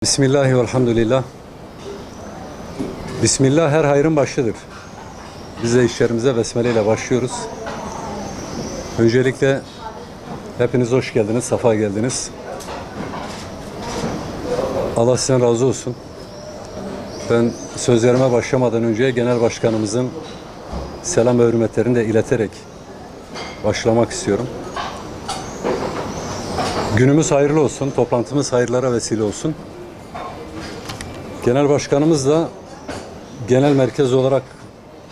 Bismillahi velhamdülillah. Bismillah her hayrın başıdır. Biz de işlerimize besmele ile başlıyoruz. Öncelikle hepiniz hoş geldiniz, safa geldiniz. Allah sizden razı olsun. Ben sözlerime başlamadan önce Genel Başkanımızın selam ve hürmetlerini de ileterek başlamak istiyorum. Günümüz hayırlı olsun, toplantımız hayırlara vesile olsun. Genel Başkanımız da genel merkez olarak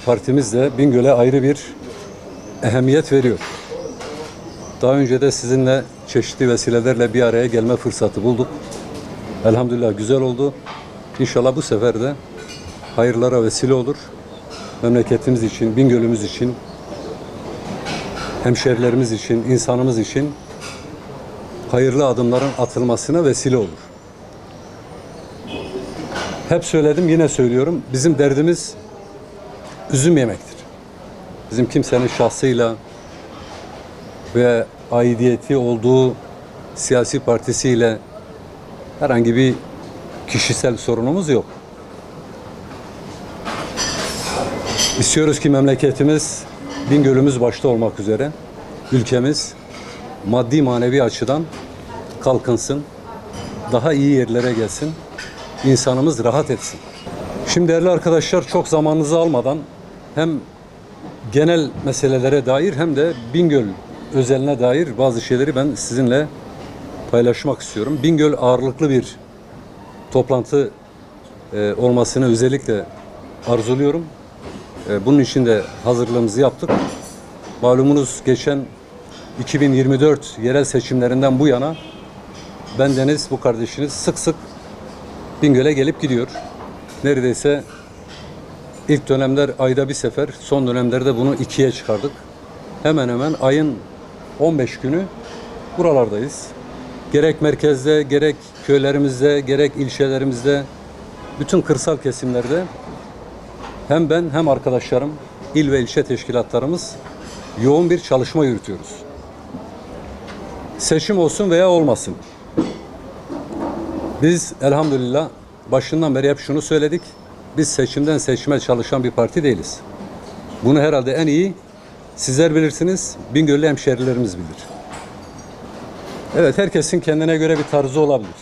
partimiz de Bingöl'e ayrı bir ehemmiyet veriyor. Daha önce de sizinle çeşitli vesilelerle bir araya gelme fırsatı bulduk. Elhamdülillah güzel oldu. İnşallah bu sefer de hayırlara vesile olur. Memleketimiz için, Bingöl'ümüz için, hemşerilerimiz için, insanımız için hayırlı adımların atılmasına vesile olur. Hep söyledim, yine söylüyorum. Bizim derdimiz üzüm yemektir. Bizim kimsenin şahsıyla ve aidiyeti olduğu siyasi partisiyle herhangi bir kişisel sorunumuz yok. İstiyoruz ki memleketimiz, Bingöl'ümüz başta olmak üzere ülkemiz maddi manevi açıdan kalkınsın, daha iyi yerlere gelsin, insanımız rahat etsin. Şimdi değerli arkadaşlar, çok zamanınızı almadan hem genel meselelere dair hem de Bingöl özeline dair bazı şeyleri ben sizinle paylaşmak istiyorum. Bingöl ağırlıklı bir toplantı olmasını özellikle arzuluyorum. Bunun için de hazırlığımızı yaptık. Malumunuz geçen 2024 yerel seçimlerinden bu yana bendeniz, bu kardeşiniz sık sık Bingöl'e gelip gidiyor. Neredeyse ilk dönemler ayda bir sefer, son dönemlerde bunu 2'ye çıkardık. Hemen hemen ayın 15 günü buralardayız. Gerek merkezde, gerek köylerimizde, gerek ilçelerimizde, bütün kırsal kesimlerde hem ben hem arkadaşlarım, il ve ilçe teşkilatlarımız yoğun bir çalışma yürütüyoruz. Seçim olsun veya olmasın. Biz elhamdülillah başından beri hep şunu söyledik. Biz seçimden seçime çalışan bir parti değiliz. Bunu herhalde en iyi sizler bilirsiniz, Bingöllü hemşerilerimiz bilir. Evet, herkesin kendine göre bir tarzı olabilir.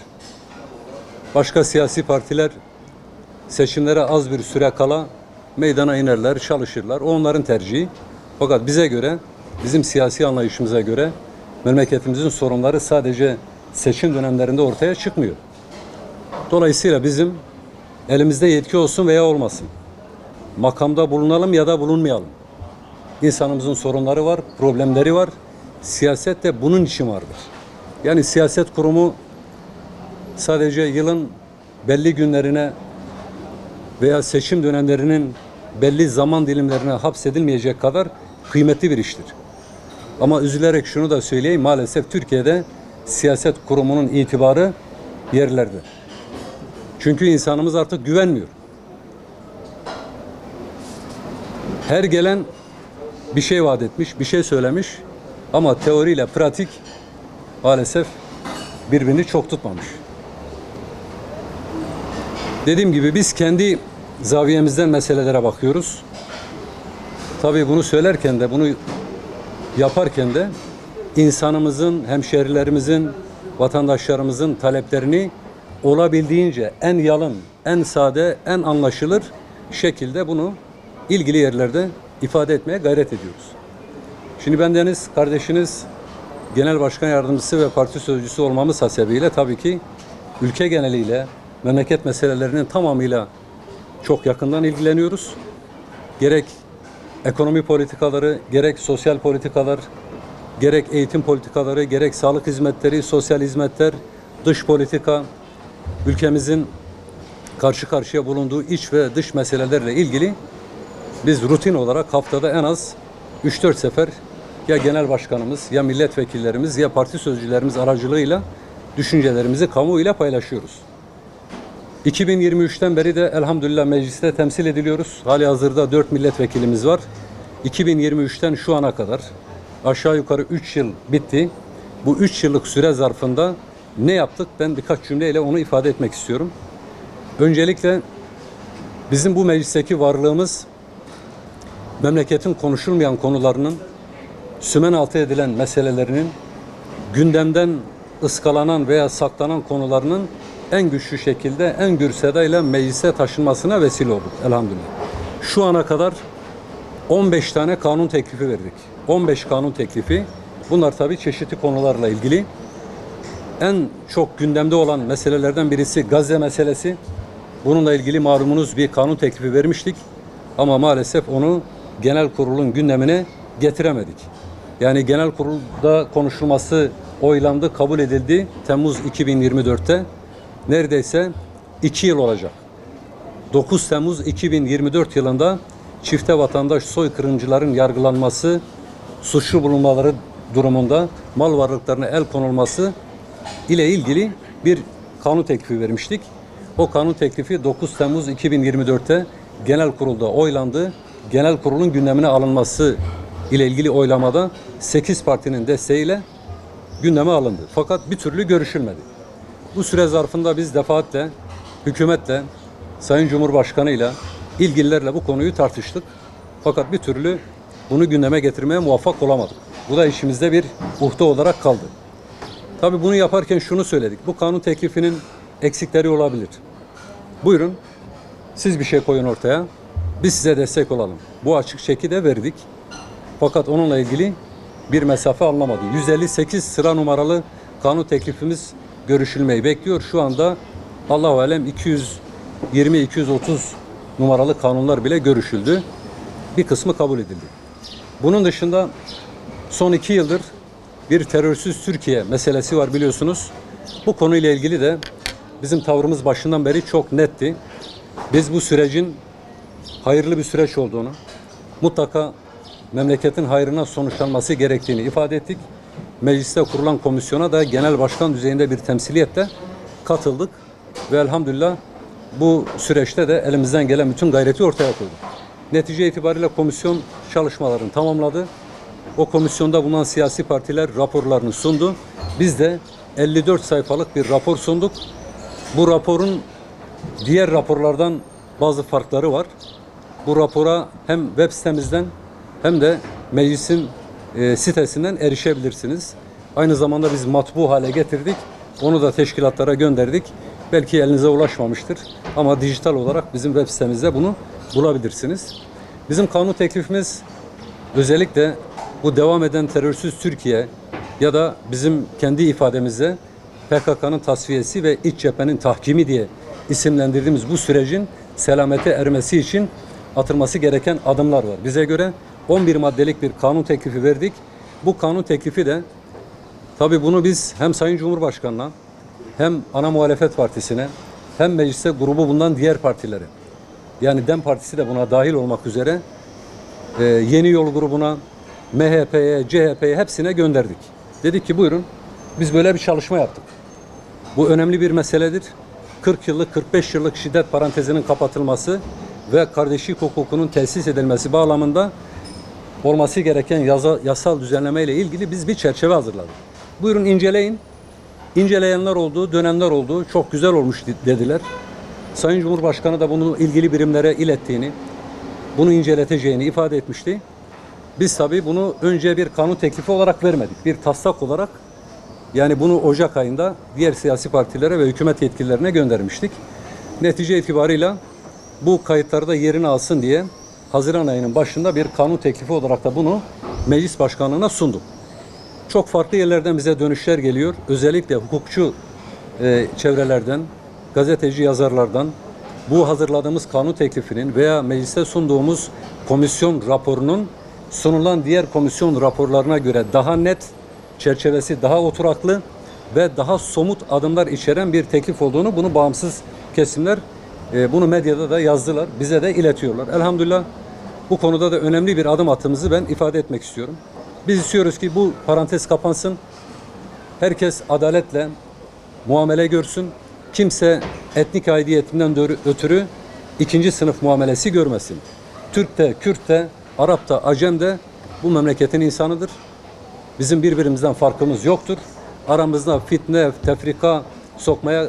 Başka siyasi partiler seçimlere az bir süre kala meydana inerler, çalışırlar. O onların tercihi. Fakat bize göre, bizim siyasi anlayışımıza göre memleketimizin sorunları sadece seçim dönemlerinde ortaya çıkmıyor. Dolayısıyla bizim elimizde yetki olsun veya olmasın, makamda bulunalım ya da bulunmayalım, İnsanımızın sorunları var, problemleri var. Siyaset de bunun için vardır. Yani siyaset kurumu sadece yılın belli günlerine veya seçim dönemlerinin belli zaman dilimlerine hapsedilmeyecek kadar kıymetli bir iştir. Ama üzülerek şunu da söyleyeyim, maalesef Türkiye'de siyaset kurumunun itibarı yerlerde. Çünkü insanımız artık güvenmiyor. Her gelen bir şey vaat etmiş, bir şey söylemiş ama teoriyle pratik maalesef birbirini çok tutmamış. Dediğim gibi biz kendi zaviyemizden meselelere bakıyoruz. Tabii bunu söylerken de, bunu yaparken de insanımızın, hemşerilerimizin, vatandaşlarımızın taleplerini olabildiğince en yalın, en sade, en anlaşılır şekilde bunu ilgili yerlerde ifade etmeye gayret ediyoruz. Şimdi bendeniz, kardeşiniz, genel başkan yardımcısı ve parti sözcüsü olmamız hasebiyle tabii ki ülke geneliyle, memleket meselelerinin tamamıyla çok yakından ilgileniyoruz. Gerek ekonomi politikaları, gerek sosyal politikalar, gerek eğitim politikaları, gerek sağlık hizmetleri, sosyal hizmetler, dış politika, ülkemizin karşı karşıya bulunduğu iç ve dış meselelerle ilgili biz rutin olarak haftada en az 3-4 sefer ya genel başkanımız, ya milletvekillerimiz, ya parti sözcülerimiz aracılığıyla düşüncelerimizi kamuoyuyla paylaşıyoruz. 2023'ten beri de elhamdülillah mecliste temsil ediliyoruz. Halihazırda 4 milletvekilimiz var. 2023'ten şu ana kadar aşağı yukarı 3 yıl bitti. Bu 3 yıllık süre zarfında ne yaptık? Ben birkaç cümleyle onu ifade etmek istiyorum. Öncelikle bizim bu meclisteki varlığımız memleketin konuşulmayan konularının, sümen altı edilen meselelerinin, gündemden ıskalanan veya saklanan konularının en güçlü şekilde, en gür sedayla meclise taşınmasına vesile olduk elhamdülillah. Şu ana kadar 15 tane kanun teklifi verdik. 15 kanun teklifi. Bunlar tabii çeşitli konularla ilgili. En çok gündemde olan meselelerden birisi Gazze meselesi. Bununla ilgili malumunuz bir kanun teklifi vermiştik. Ama maalesef onu genel kurulun gündemine getiremedik. Yani genel kurulda konuşulması oylandı, kabul edildi Temmuz 2024'te. Neredeyse 2 yıl olacak. 9 Temmuz 2024 yılında çifte vatandaş soykırımcıların yargılanması, suçlu bulunmaları durumunda mal varlıklarına el konulması ile ilgili bir kanun teklifi vermiştik. O kanun teklifi 9 Temmuz 2024'te genel kurulda oylandı. Genel kurulun gündemine alınması ile ilgili oylamada 8 partinin desteğiyle gündeme alındı. Fakat bir türlü görüşülmedi. Bu süre zarfında biz defaatle hükümetle, Sayın Cumhurbaşkanı'yla, ilgililerle bu konuyu tartıştık. Fakat bir türlü bunu gündeme getirmeye muvaffak olamadık. Bu da işimizde bir uhde olarak kaldı. Tabii bunu yaparken şunu söyledik. Bu kanun teklifinin eksikleri olabilir. Buyurun, siz bir şey koyun ortaya. Biz size destek olalım. Bu açık çeki de verdik. Fakat onunla ilgili bir mesafe alınamadı. 158 sıra numaralı kanun teklifimiz görüşülmeyi bekliyor. Şu anda Allahu alem 220-230 numaralı kanunlar bile görüşüldü. Bir kısmı kabul edildi. Bunun dışında son 2 yıldır bir terörsüz Türkiye meselesi var biliyorsunuz. Bu konuyla ilgili de bizim tavrımız başından beri çok netti. Biz bu sürecin hayırlı bir süreç olduğunu, mutlaka memleketin hayrına sonuçlanması gerektiğini ifade ettik. Mecliste kurulan komisyona da genel başkan düzeyinde bir temsiliyetle katıldık ve elhamdülillah bu süreçte de elimizden gelen bütün gayreti ortaya koyduk. Netice itibariyle komisyon çalışmalarını tamamladı. O komisyonda bulunan siyasi partiler raporlarını sundu. Biz de 54 sayfalık bir rapor sunduk. Bu raporun diğer raporlardan bazı farkları var. Bu rapora hem web sitemizden hem de meclisin sitesinden erişebilirsiniz. Aynı zamanda biz matbu hale getirdik. Onu da teşkilatlara gönderdik. Belki elinize ulaşmamıştır ama dijital olarak bizim web sitemizde bunu bulabilirsiniz. Bizim kanun teklifimiz özellikle bu devam eden terörsüz Türkiye ya da bizim kendi ifademizde PKK'nın tasfiyesi ve iç cephenin tahkimi diye isimlendirdiğimiz bu sürecin selamete ermesi için atılması gereken adımlar var. Bize göre 11 maddelik bir kanun teklifi verdik. Bu kanun teklifi de tabii bunu biz hem Sayın Cumhurbaşkanı'na hem ana muhalefet partisine hem mecliste grubu bulunan diğer partilere, yani DEM Partisi de buna dahil olmak üzere Yeni Yol grubuna, MHP'ye, CHP'ye hepsine gönderdik. Dedik ki buyurun biz böyle bir çalışma yaptık. Bu önemli bir meseledir. 40 yıllık, 45 yıllık şiddet parantezinin kapatılması ve kardeşlik hukukunun tesis edilmesi bağlamında olması gereken yasal düzenleme ile ilgili biz bir çerçeve hazırladık. Buyurun inceleyin. İnceleyenler oldu, dönenler oldu. Çok güzel olmuş dediler. Sayın Cumhurbaşkanı da bunu ilgili birimlere ilettiğini, bunu inceleteceğini ifade etmişti. Biz tabii bunu önce bir kanun teklifi olarak vermedik. Bir taslak olarak, yani bunu Ocak ayında diğer siyasi partilere ve hükümet yetkililerine göndermiştik. Netice itibarıyla bu kayıtlarda yerini alsın diye Haziran ayının başında bir kanun teklifi olarak da bunu meclis başkanlığına sunduk. Çok farklı yerlerden bize dönüşler geliyor. Özellikle hukukçu çevrelerden, gazeteci yazarlardan bu hazırladığımız kanun teklifinin veya mecliste sunduğumuz komisyon raporunun sunulan diğer komisyon raporlarına göre daha net, çerçevesi daha oturaklı ve daha somut adımlar içeren bir teklif olduğunu, bunu bağımsız kesimler bunu medyada da yazdılar, bize de iletiyorlar. Elhamdülillah bu konuda da önemli bir adım attığımızı ben ifade etmek istiyorum. Biz istiyoruz ki bu parantez kapansın. Herkes adaletle muamele görsün. Kimse etnik aidiyetinden ötürü ikinci sınıf muamelesi görmesin. Türk de, Kürt de, Arap da, Acem de bu memleketin insanıdır. Bizim birbirimizden farkımız yoktur. aramızda fitne, tefrika sokmaya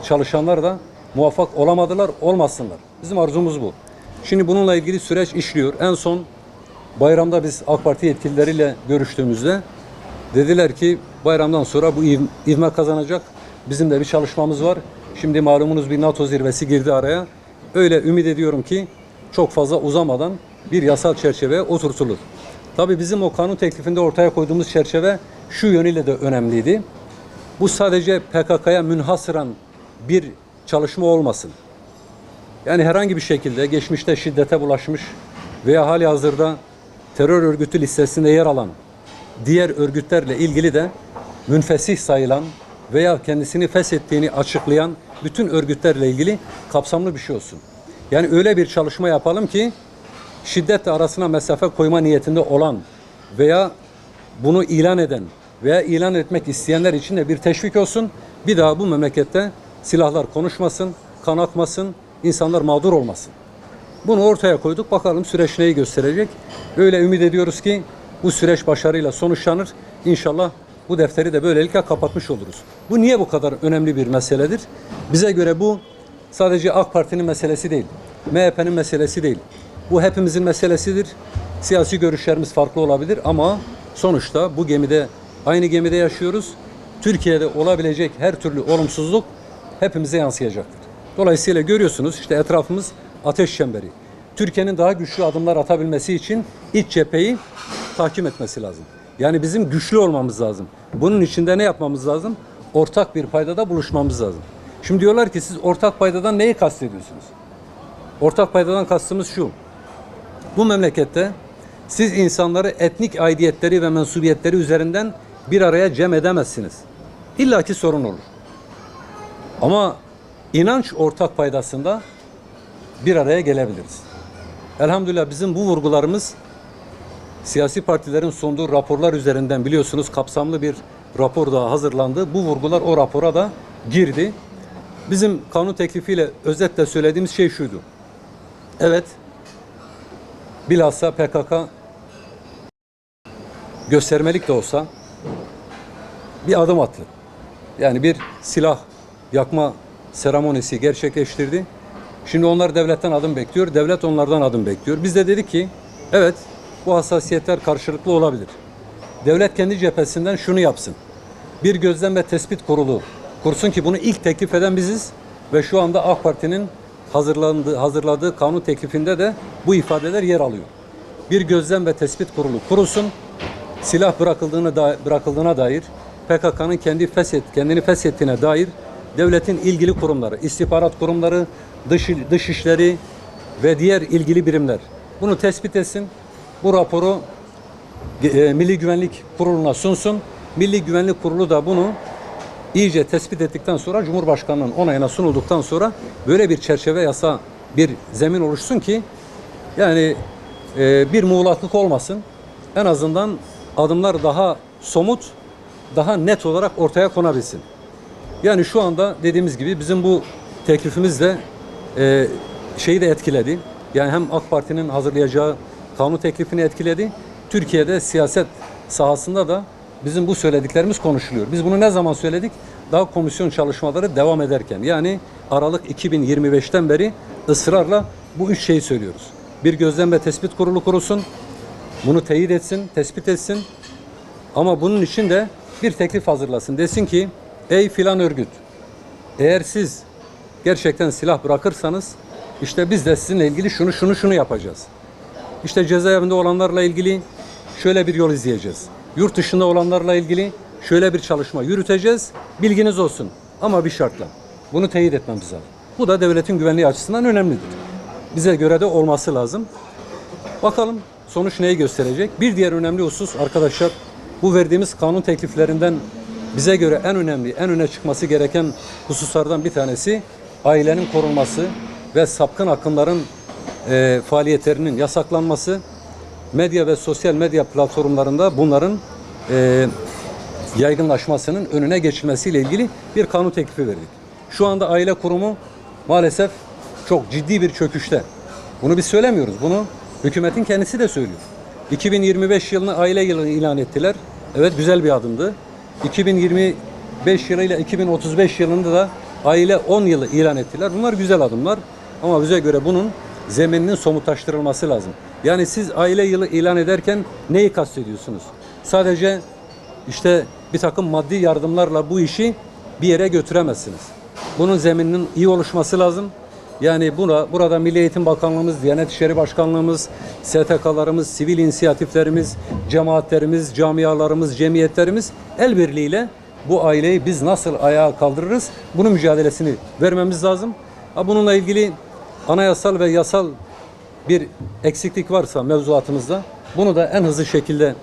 çalışanlar da muvaffak olamadılar, olmasınlar. Bizim arzumuz bu. Şimdi bununla ilgili süreç işliyor. En son bayramda biz AK Parti yetkilileriyle görüştüğümüzde dediler ki bayramdan sonra bu ivme kazanacak. Bizim de bir çalışmamız var. Şimdi malumunuz bir NATO zirvesi girdi araya. Öyle ümit ediyorum ki çok fazla uzamadan bir yasal çerçeveye oturtulur. Tabii bizim o kanun teklifinde ortaya koyduğumuz çerçeve şu yönüyle de önemliydi. Bu sadece PKK'ya münhasıran bir çalışma olmasın. Yani herhangi bir şekilde geçmişte şiddete bulaşmış veya halihazırda terör örgütü listesinde yer alan diğer örgütlerle ilgili de münfesih sayılan veya kendisini feshettiğini açıklayan bütün örgütlerle ilgili kapsamlı bir şey olsun. Yani öyle bir çalışma yapalım ki şiddetle arasına mesafe koyma niyetinde olan veya bunu ilan eden veya ilan etmek isteyenler için de bir teşvik olsun. Bir daha bu memlekette silahlar konuşmasın, kan akmasın, insanlar mağdur olmasın. Bunu ortaya koyduk. Bakalım süreç neyi gösterecek. Öyle ümit ediyoruz ki bu süreç başarıyla sonuçlanır. İnşallah bu defteri de böylelikle kapatmış oluruz. Bu niye bu kadar önemli bir meseledir? Bize göre bu sadece AK Parti'nin meselesi değil. MHP'nin meselesi değil. Bu hepimizin meselesidir. Siyasi görüşlerimiz farklı olabilir ama sonuçta bu gemide, aynı gemide yaşıyoruz. Türkiye'de olabilecek her türlü olumsuzluk hepimize yansıyacaktır. Dolayısıyla görüyorsunuz işte etrafımız ateş çemberi. Türkiye'nin daha güçlü adımlar atabilmesi için iç cepheyi tahkim etmesi lazım. Yani bizim güçlü olmamız lazım. Bunun içinde ne yapmamız lazım? Ortak bir paydada buluşmamız lazım. Şimdi diyorlar ki siz ortak paydadan neyi kastediyorsunuz? Ortak paydadan kastımız şu. Bu memlekette siz insanları etnik aidiyetleri ve mensubiyetleri üzerinden bir araya cem edemezsiniz. İlla ki sorun olur. Ama inanç ortak paydasında bir araya gelebiliriz. Elhamdülillah bizim bu vurgularımız siyasi partilerin sunduğu raporlar üzerinden biliyorsunuz kapsamlı bir rapor daha hazırlandı. Bu vurgular o rapora da girdi. Bizim kanun teklifiyle özetle söylediğimiz şey şuydu. Evet, bilhassa PKK göstermelik de olsa bir adım attı. Yani bir silah yakma seremonisi gerçekleştirdi. Şimdi onlar devletten adım bekliyor, devlet onlardan adım bekliyor. Biz de dedik ki, evet bu hassasiyetler karşılıklı olabilir. Devlet kendi cephesinden şunu yapsın. Bir gözlem ve tespit kurulu kursun ki bunu ilk teklif eden biziz ve şu anda AK Parti'nin hazırladığı kanun teklifinde de bu ifadeler yer alıyor. Bir gözlem ve tespit kurulu kurulsun. Silah bırakıldığına dair PKK'nın kendini feshettiğine dair devletin ilgili kurumları, istihbarat kurumları, dışişleri ve diğer ilgili birimler bunu tespit etsin. Bu raporu Milli Güvenlik Kurulu'na sunsun. Milli Güvenlik Kurulu da bunu iyice tespit ettikten sonra Cumhurbaşkanı'nın onayına sunulduktan sonra böyle bir çerçeve yasa, bir zemin oluşsun ki yani bir muğlaklık olmasın. En azından adımlar daha somut, daha net olarak ortaya konabilsin. Yani şu anda dediğimiz gibi bizim bu teklifimiz de şeyi de etkiledi. Yani hem AK Parti'nin hazırlayacağı kanun teklifini etkiledi. Türkiye'de siyaset sahasında da bizim bu söylediklerimiz konuşuluyor. Biz bunu ne zaman söyledik? Daha komisyon çalışmaları devam ederken. Yani Aralık 2025'ten beri ısrarla bu üç şeyi söylüyoruz. Bir gözlem ve tespit kurulu kurulsun. Bunu teyit etsin, tespit etsin. Ama bunun için de bir teklif hazırlasın. Desin ki ey filan örgüt, eğer siz gerçekten silah bırakırsanız işte biz de sizinle ilgili şunu yapacağız. İşte cezaevinde olanlarla ilgili şöyle bir yol izleyeceğiz. Yurt dışında olanlarla ilgili şöyle bir çalışma yürüteceğiz. Bilginiz olsun. Ama bir şartla. Bunu teyit etmemiz lazım. Bu da devletin güvenliği açısından önemlidir. Bize göre de olması lazım. Bakalım sonuç neyi gösterecek? Bir diğer önemli husus arkadaşlar, bu verdiğimiz kanun tekliflerinden bize göre en önemli, en öne çıkması gereken hususlardan bir tanesi ailenin korunması ve sapkın akımların faaliyetlerinin yasaklanması, medya ve sosyal medya platformlarında bunların yaygınlaşmasının önüne geçilmesiyle ilgili bir kanun teklifi verdik. Şu anda aile kurumu maalesef çok ciddi bir çöküşte. Bunu biz söylemiyoruz. Bunu hükümetin kendisi de söylüyor. 2025 yılını aile yılı ilan ettiler. Evet, güzel bir adımdı. 2025 yılıyla 2035 yılında da aile 10 yılı ilan ettiler. Bunlar güzel adımlar ama bize göre bunun zemininin somutlaştırılması lazım. Yani siz aile yılı ilan ederken neyi kastediyorsunuz? Sadece işte bir takım maddi yardımlarla bu işi bir yere götüremezsiniz. Bunun zemininin iyi oluşması lazım. Yani burada Milli Eğitim Bakanlığımız, Diyanet İşleri Başkanlığımız, STK'larımız, sivil inisiyatiflerimiz, cemaatlerimiz, camialarımız, cemiyetlerimiz el birliğiyle bu aileyi biz nasıl ayağa kaldırırız? Bunun mücadelesini vermemiz lazım. Bununla ilgili anayasal ve yasal bir eksiklik varsa mevzuatımızda bunu da en hızlı şekilde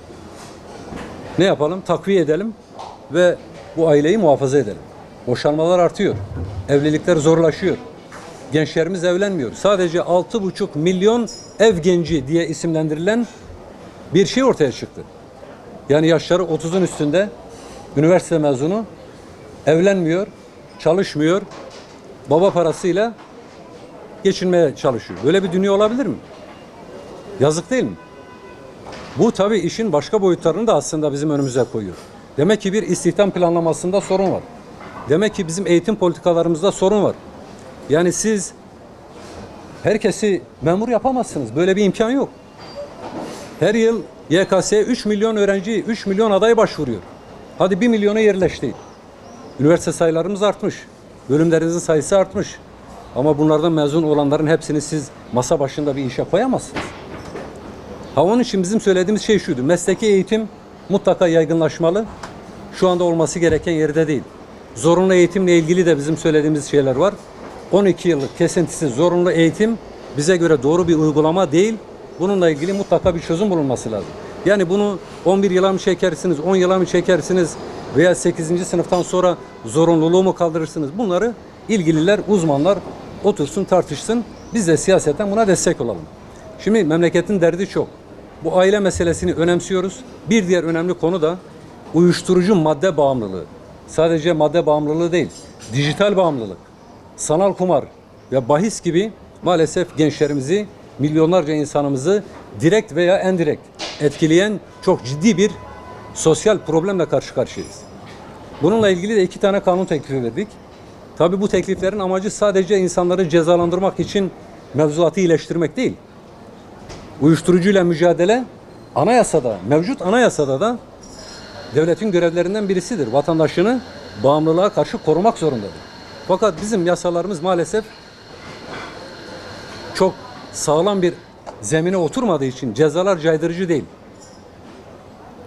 ne yapalım? Takviye edelim ve bu aileyi muhafaza edelim. Boşanmalar artıyor. Evlilikler zorlaşıyor. Gençlerimiz evlenmiyor. Sadece 6,5 milyon ev genci diye isimlendirilen bir şey ortaya çıktı. Yani yaşları 30'un üstünde üniversite mezunu evlenmiyor, çalışmıyor, baba parasıyla geçinmeye çalışıyor. Böyle bir dünya olabilir mi? Yazık değil mi? Bu tabii işin başka boyutlarını da aslında bizim önümüze koyuyor. Demek ki bir istihdam planlamasında sorun var. Demek ki bizim eğitim politikalarımızda sorun var. Yani siz herkesi memur yapamazsınız. Böyle bir imkan yok. Her yıl YKS'ye 3 milyon öğrenci, 3 milyon aday başvuruyor. Hadi 1 milyona yerleşti. Üniversite sayılarımız artmış. Bölümlerinizin sayısı artmış. Ama bunlardan mezun olanların hepsini siz masa başında bir işe koyamazsınız. Onun için bizim söylediğimiz şey şuydu. Mesleki eğitim mutlaka yaygınlaşmalı. Şu anda olması gereken yerde değil. Zorunlu eğitimle ilgili de bizim söylediğimiz şeyler var. 12 yıllık kesintisiz zorunlu eğitim bize göre doğru bir uygulama değil. Bununla ilgili mutlaka bir çözüm bulunması lazım. Yani bunu 11 yıla mı çekersiniz, 10 yıla mı çekersiniz veya 8. sınıftan sonra zorunluluğu mu kaldırırsınız? Bunları ilgililer, uzmanlar otursun, tartışsın. Biz de siyaseten buna destek olalım. Şimdi memleketin derdi çok. Bu aile meselesini önemsiyoruz. Bir diğer önemli konu da uyuşturucu madde bağımlılığı. Sadece madde bağımlılığı değil, dijital bağımlılık, sanal kumar ve bahis gibi maalesef gençlerimizi, milyonlarca insanımızı direkt veya endirekt etkileyen çok ciddi bir sosyal problemle karşı karşıyayız. Bununla ilgili de 2 tane kanun teklifi verdik. Tabii bu tekliflerin amacı sadece insanları cezalandırmak için mevzuatı iyileştirmek değil. Uyuşturucuyla mücadele anayasada, mevcut anayasada da devletin görevlerinden birisidir. Vatandaşını bağımlılığa karşı korumak zorundadır. Fakat bizim yasalarımız maalesef çok sağlam bir zemine oturmadığı için cezalar caydırıcı değil.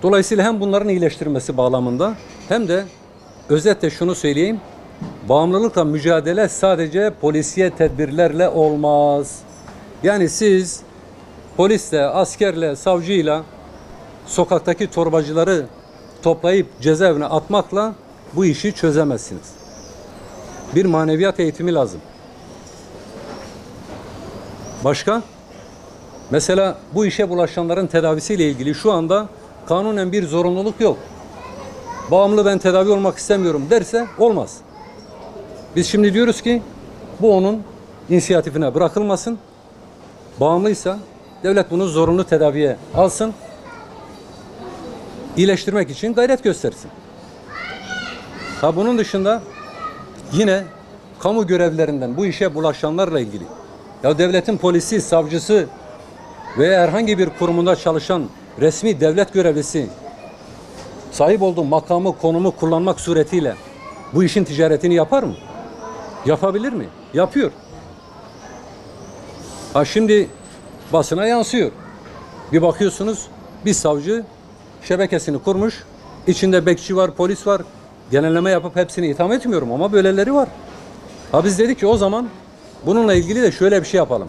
Dolayısıyla hem bunların iyileştirilmesi bağlamında hem de özetle şunu söyleyeyim. Bağımlılıkla mücadele sadece polisiye tedbirlerle olmaz. Yani siz polisle, askerle, savcıyla sokaktaki torbacıları toplayıp cezaevine atmakla bu işi çözemezsiniz. Bir maneviyat eğitimi lazım. Başka? Mesela bu işe bulaşanların tedavisiyle ilgili şu anda kanunen bir zorunluluk yok. Bağımlı ben tedavi olmak istemiyorum derse olmaz. Biz şimdi diyoruz ki bu onun inisiyatifine bırakılmasın. Bağımlıysa devlet bunu zorunlu tedaviye alsın. İyileştirmek için gayret göstersin. Bunun dışında yine kamu görevlilerinden bu işe bulaşanlarla ilgili ya devletin polisi, savcısı veya herhangi bir kurumunda çalışan resmi devlet görevlisi sahip olduğu makamı, konumu kullanmak suretiyle bu işin ticaretini yapar mı? Yapabilir mi? Yapıyor. Şimdi basına yansıyor. Bir bakıyorsunuz bir savcı şebekesini kurmuş. İçinde bekçi var, polis var. Genelleme yapıp hepsini itham etmiyorum ama böyleleri var. Biz dedik ki o zaman bununla ilgili de şöyle bir şey yapalım.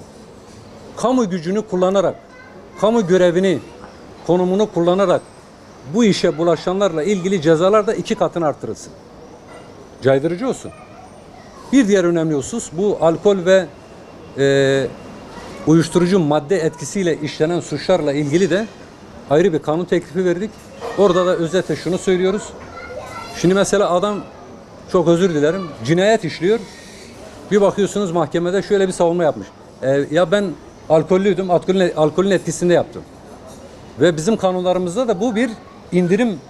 Kamu gücünü kullanarak, kamu görevini, konumunu kullanarak bu işe bulaşanlarla ilgili cezalar da 2 katını artırılsın. Caydırıcı olsun. Bir diğer önemli husus bu alkol ve uyuşturucu madde etkisiyle işlenen suçlarla ilgili de ayrı bir kanun teklifi verdik. Orada da özetle şunu söylüyoruz. Şimdi mesela adam çok özür dilerim cinayet işliyor. Bir bakıyorsunuz mahkemede şöyle bir savunma yapmış. Ya ben alkollüydüm, alkolün etkisinde yaptım. Ve bizim kanunlarımızda da bu bir indirim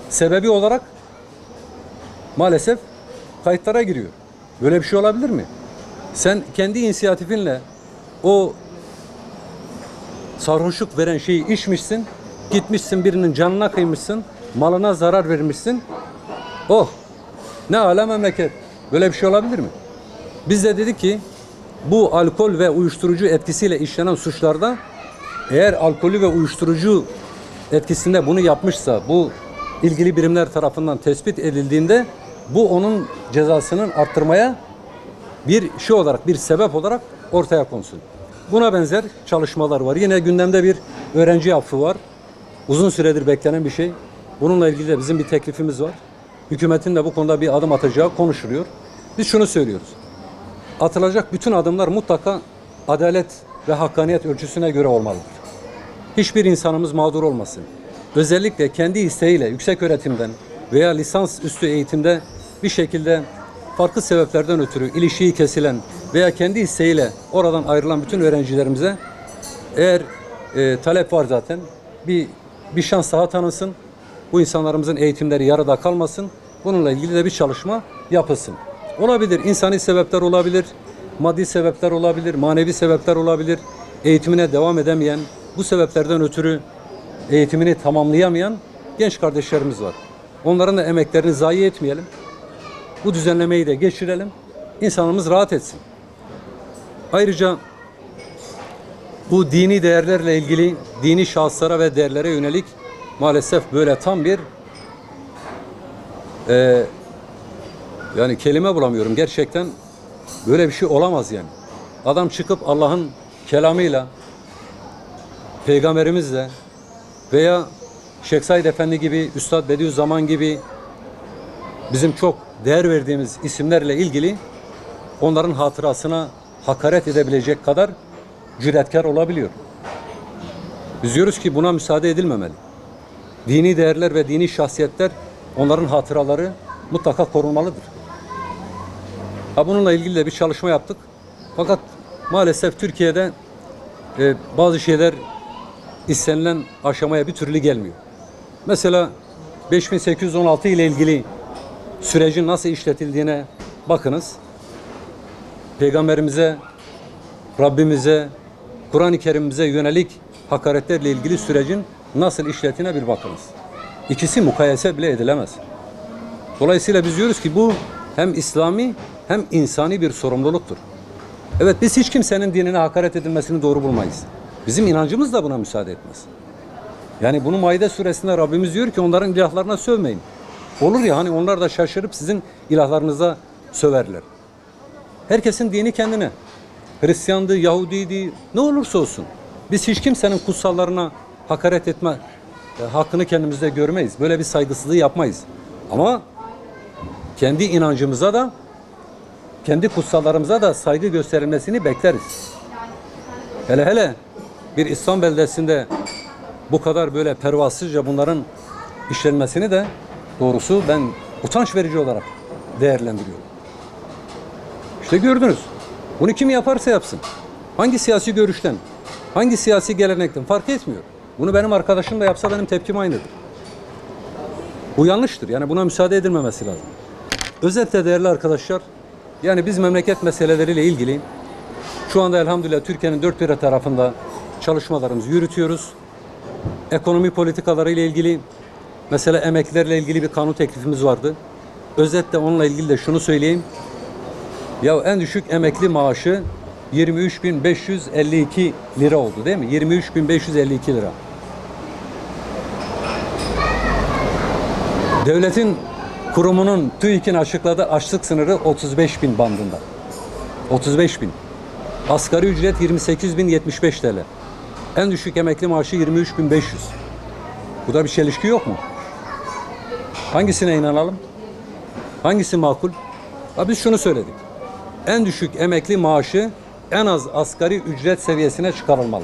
sebebi olarak maalesef kayıtlara giriyor. Böyle bir şey olabilir mi? Sen kendi inisiyatifinle o sarhoşluk veren şeyi içmişsin, gitmişsin birinin canına kıymışsın, malına zarar vermişsin. Oh, ne ala memleket. Böyle bir şey olabilir mi? Biz de dedik ki bu alkol ve uyuşturucu etkisiyle işlenen suçlarda eğer alkolü ve uyuşturucu etkisinde bunu yapmışsa, bu ilgili birimler tarafından tespit edildiğinde bu onun cezasının arttırmaya bir şey olarak, bir sebep olarak ortaya konsun. Buna benzer çalışmalar var. Yine gündemde bir öğrenci affı var. Uzun süredir beklenen bir şey. Bununla ilgili de bizim bir teklifimiz var. Hükümetin de bu konuda bir adım atacağı konuşuluyor. Biz şunu söylüyoruz. Atılacak bütün adımlar mutlaka adalet ve hakkaniyet ölçüsüne göre olmalıdır. Hiçbir insanımız mağdur olmasın. Özellikle kendi isteğiyle yüksek öğretimden veya lisans üstü eğitimde bir şekilde farklı sebeplerden ötürü ilişiği kesilen veya kendi isteğiyle oradan ayrılan bütün öğrencilerimize eğer talep var zaten bir şans daha tanınsın. Bu insanlarımızın eğitimleri yarıda kalmasın. Bununla ilgili de bir çalışma yapılsın. Olabilir, insani sebepler olabilir, maddi sebepler olabilir, manevi sebepler olabilir. Eğitimine devam edemeyen, bu sebeplerden ötürü eğitimini tamamlayamayan genç kardeşlerimiz var. Onların da emeklerini zayi etmeyelim. Bu düzenlemeyi de geçirelim. İnsanımız rahat etsin. Ayrıca bu dini değerlerle ilgili dini şahıslara ve değerlere yönelik maalesef böyle tam bir yani kelime bulamıyorum. Gerçekten böyle bir şey olamaz yani. Adam çıkıp Allah'ın kelamıyla, peygamberimizle veya Şeyh Said Efendi gibi, Üstad Bediüzzaman gibi bizim çok değer verdiğimiz isimlerle ilgili onların hatırasına hakaret edebilecek kadar cüretkar olabiliyor. Biz diyoruz ki buna müsaade edilmemeli. Dini değerler ve dini şahsiyetler, onların hatıraları mutlaka korunmalıdır. Bununla ilgili de bir çalışma yaptık. Fakat maalesef Türkiye'de bazı şeyler istenilen aşamaya bir türlü gelmiyor. Mesela 5816 ile ilgili sürecin nasıl işletildiğine bakınız. Peygamberimize, Rabbimize, Kur'an-ı Kerim'imize yönelik hakaretlerle ilgili sürecin nasıl işlediğine bir bakınız. İkisi mukayese bile edilemez. Dolayısıyla biz diyoruz ki bu hem İslami hem insani bir sorumluluktur. Evet, biz hiç kimsenin dinine hakaret edilmesini doğru bulmayız. Bizim inancımız da buna müsaade etmez. Yani bunu Maide suresinde Rabbimiz diyor ki onların ilahlarına sövmeyin. Olur ya hani onlar da şaşırıp sizin ilahlarınıza söverler. Herkesin dini kendine. Hristiyandı, Yahudiydi, ne olursa olsun. Biz hiç kimsenin kutsallarına hakaret etme hakkını kendimizde görmeyiz. Böyle bir saygısızlığı yapmayız. Ama kendi inancımıza da, kendi kutsallarımıza da saygı gösterilmesini bekleriz. Hele hele bir İslam beldesinde bu kadar böyle pervasızca bunların işlenmesini de doğrusu ben utanç verici olarak değerlendiriyorum. İşte gördünüz. Bunu kim yaparsa yapsın. Hangi siyasi görüşten, hangi siyasi gelenekten fark etmiyor. Bunu benim arkadaşım da yapsa benim tepkim aynıdır. Bu yanlıştır. Yani buna müsaade edilmemesi lazım. Özetle değerli arkadaşlar, yani biz memleket meseleleriyle ilgili şu anda elhamdülillah Türkiye'nin dört bir tarafında çalışmalarımızı yürütüyoruz. Ekonomi politikaları ile ilgili, mesela emeklilerle ilgili bir kanun teklifimiz vardı. Özetle onunla ilgili de şunu söyleyeyim. Ya en düşük emekli maaşı 23.552 lira oldu değil mi? 23.552 lira. Devletin kurumunun TÜİK'in açıkladığı açlık sınırı 35.000 bandında. 35.000. Asgari ücret 28.075 TL. En düşük emekli maaşı 23.500. Burada bir çelişki yok mu? Hangisine inanalım? Hangisi makul? Biz şunu söyledik. En düşük emekli maaşı en az asgari ücret seviyesine çıkarılmalı.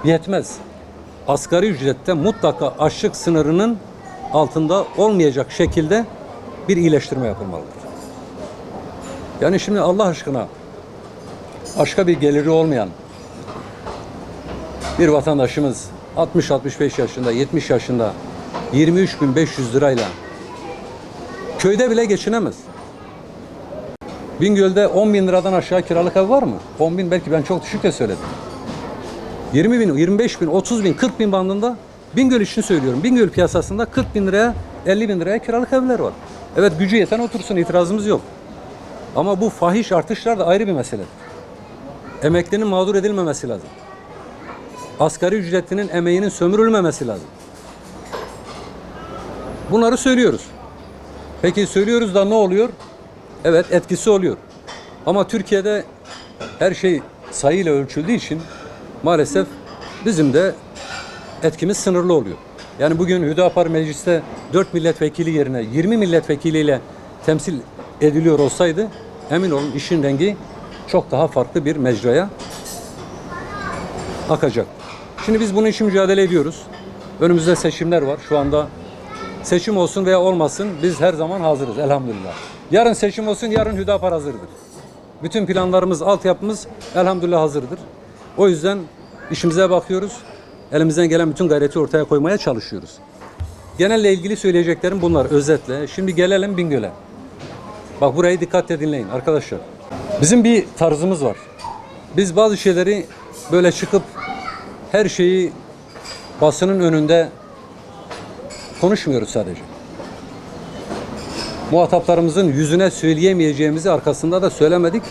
Yetmez. Asgari ücrette mutlaka açlık sınırının altında olmayacak şekilde bir iyileştirme yapılmalıdır. Yani şimdi Allah aşkına başka bir geliri olmayan bir vatandaşımız 60-65 yaşında, 70 yaşında 23.500 lirayla köyde bile geçinemez. Bingöl'de 10 bin liradan aşağı kiralık ev var mı? 10 bin, belki ben çok düşük de söyledim. 20 bin, 25 bin, 30 bin, 40 bin bandında Bingöl için söylüyorum. Bingöl piyasasında 40 bin liraya, 50 bin liraya kiralık evler var. Evet, gücü yeten otursun, itirazımız yok. Ama bu fahiş artışlar da ayrı bir mesele. Emeklinin mağdur edilmemesi lazım. Asgari ücretlinin emeğinin sömürülmemesi lazım. Bunları söylüyoruz. Peki söylüyoruz da ne oluyor? Evet, etkisi oluyor. Ama Türkiye'de her şey sayıyla ölçüldüğü için maalesef bizim de etkimiz sınırlı oluyor. Yani bugün Hüdapar mecliste 4 milletvekili yerine 20 milletvekiliyle temsil ediliyor olsaydı, emin olun işin rengi çok daha farklı bir mecraya akacak. Şimdi biz bunun için mücadele ediyoruz. Önümüzde seçimler var. Şu anda seçim olsun veya olmasın biz her zaman hazırız elhamdülillah. Yarın seçim olsun, yarın Hüdapar hazırdır. Bütün planlarımız, altyapımız elhamdülillah hazırdır. O yüzden işimize bakıyoruz. Elimizden gelen bütün gayreti ortaya koymaya çalışıyoruz. Genelle ilgili söyleyeceklerim bunlar özetle. Şimdi gelelim Bingöl'e. Bak, burayı dikkatle dinleyin arkadaşlar. Bizim bir tarzımız var. Biz bazı şeyleri böyle çıkıp her şeyi basının önünde konuşmuyoruz sadece. Muhataplarımızın yüzüne söyleyemeyeceğimizi arkasında da söylemedik.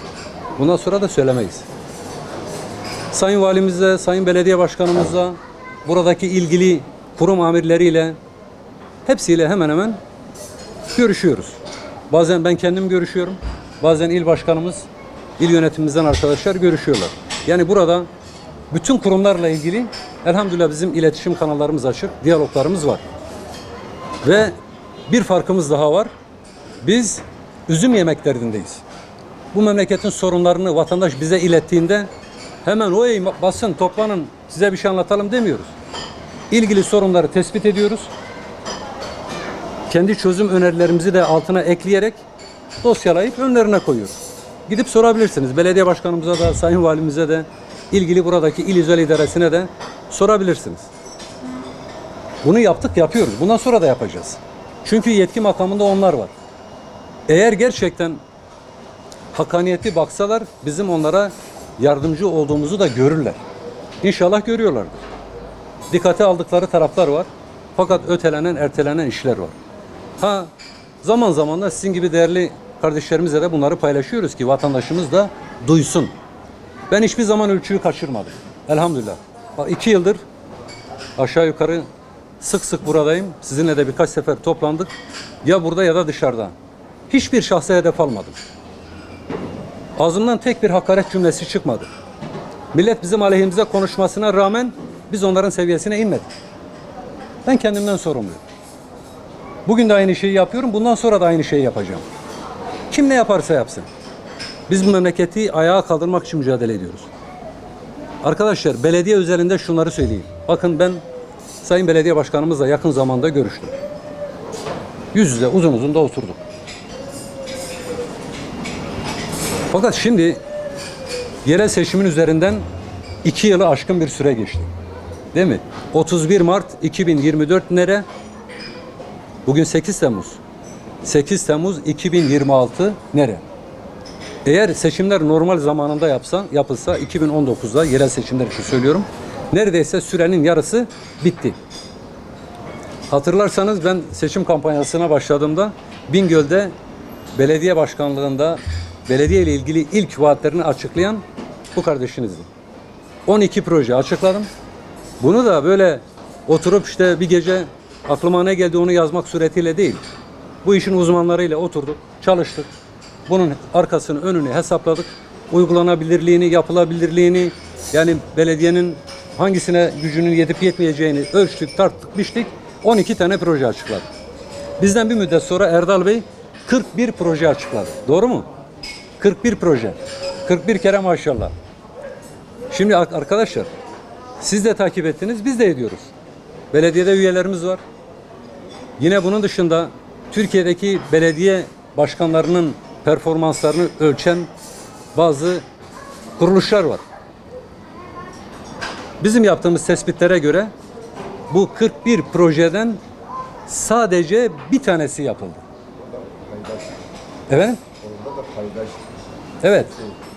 Bundan sonra da söylemeyiz. Sayın Valimizle, Sayın Belediye Başkanımızla, buradaki ilgili kurum amirleriyle, hepsiyle hemen hemen görüşüyoruz. Bazen ben kendim görüşüyorum. Bazen il başkanımız, il yönetimimizden arkadaşlar görüşüyorlar. Yani burada bütün kurumlarla ilgili elhamdülillah bizim iletişim kanallarımız açık, diyaloglarımız var. Ve bir farkımız daha var. Biz üzüm yemek derdindeyiz. Bu memleketin sorunlarını vatandaş bize ilettiğinde hemen o basın toplanın size bir şey anlatalım demiyoruz. İlgili sorunları tespit ediyoruz. Kendi çözüm önerilerimizi de altına ekleyerek dosyalayıp önlerine koyuyoruz. Gidip sorabilirsiniz. Belediye başkanımıza da, sayın valimize de, ilgili buradaki il özel idaresine de sorabilirsiniz. Bunu yaptık, yapıyoruz. Bundan sonra da yapacağız. Çünkü yetki makamında onlar var. Eğer gerçekten hakkaniyetli baksalar bizim onlara yardımcı olduğumuzu da görürler. İnşallah görüyorlardır. Dikkate aldıkları taraflar var. Fakat ötelenen, ertelenen işler var. Zaman zaman da sizin gibi değerli kardeşlerimizle de bunları paylaşıyoruz ki vatandaşımız da duysun. Ben hiçbir zaman ölçüyü kaçırmadım. Elhamdülillah. Bak, 2 yıldır aşağı yukarı sık sık buradayım. Sizinle de birkaç sefer toplandık. Ya burada ya da dışarıda. Hiçbir şahsa hedef almadım. Ağzımdan tek bir hakaret cümlesi çıkmadı. Millet bizim aleyhimize konuşmasına rağmen biz onların seviyesine inmedik. Ben kendimden sorumluyum. Bugün de aynı şeyi yapıyorum. Bundan sonra da aynı şeyi yapacağım. Kim ne yaparsa yapsın. Biz bu memleketi ayağa kaldırmak için mücadele ediyoruz. Arkadaşlar, belediye özelinde şunları söyleyeyim. Bakın, ben Sayın Belediye Başkanımızla yakın zamanda görüştüm. Yüz yüze uzun uzun da oturduk. Fakat şimdi yerel seçimin üzerinden 2 yılı aşkın bir süre geçti. Değil mi? 31 Mart 2024 nere? Bugün 8 Temmuz. 8 Temmuz 2026 nere? Eğer seçimler normal zamanında yapılsa 2019'da yerel seçimler için söylüyorum. Neredeyse sürenin yarısı bitti. Hatırlarsanız ben seçim kampanyasına başladığımda Bingöl'de belediye başkanlığında belediye ile ilgili ilk vaatlerini açıklayan bu kardeşinizdi. 12 proje açıkladım. Bunu da böyle oturup işte bir gece aklıma ne geldi onu yazmak suretiyle değil. Bu işin uzmanlarıyla oturduk, çalıştık. Bunun arkasını, önünü hesapladık. Uygulanabilirliğini, yapılabilirliğini, yani belediyenin hangisine gücünün yetip yetmeyeceğini ölçtük, tarttık, biçtik. 12 tane proje açıkladık. Bizden bir müddet sonra Erdal Bey 41 proje açıkladı. Doğru mu? 41 proje. 41 kere maşallah. Şimdi arkadaşlar, siz de takip ettiniz, biz de ediyoruz. Belediyede üyelerimiz var. Yine bunun dışında Türkiye'deki belediye başkanlarının performanslarını ölçen bazı kuruluşlar var. Bizim yaptığımız tespitlere göre bu 41 projeden Sadece bir tanesi yapıldı. Paydaş. Evet. Orada da paydaş. Evet.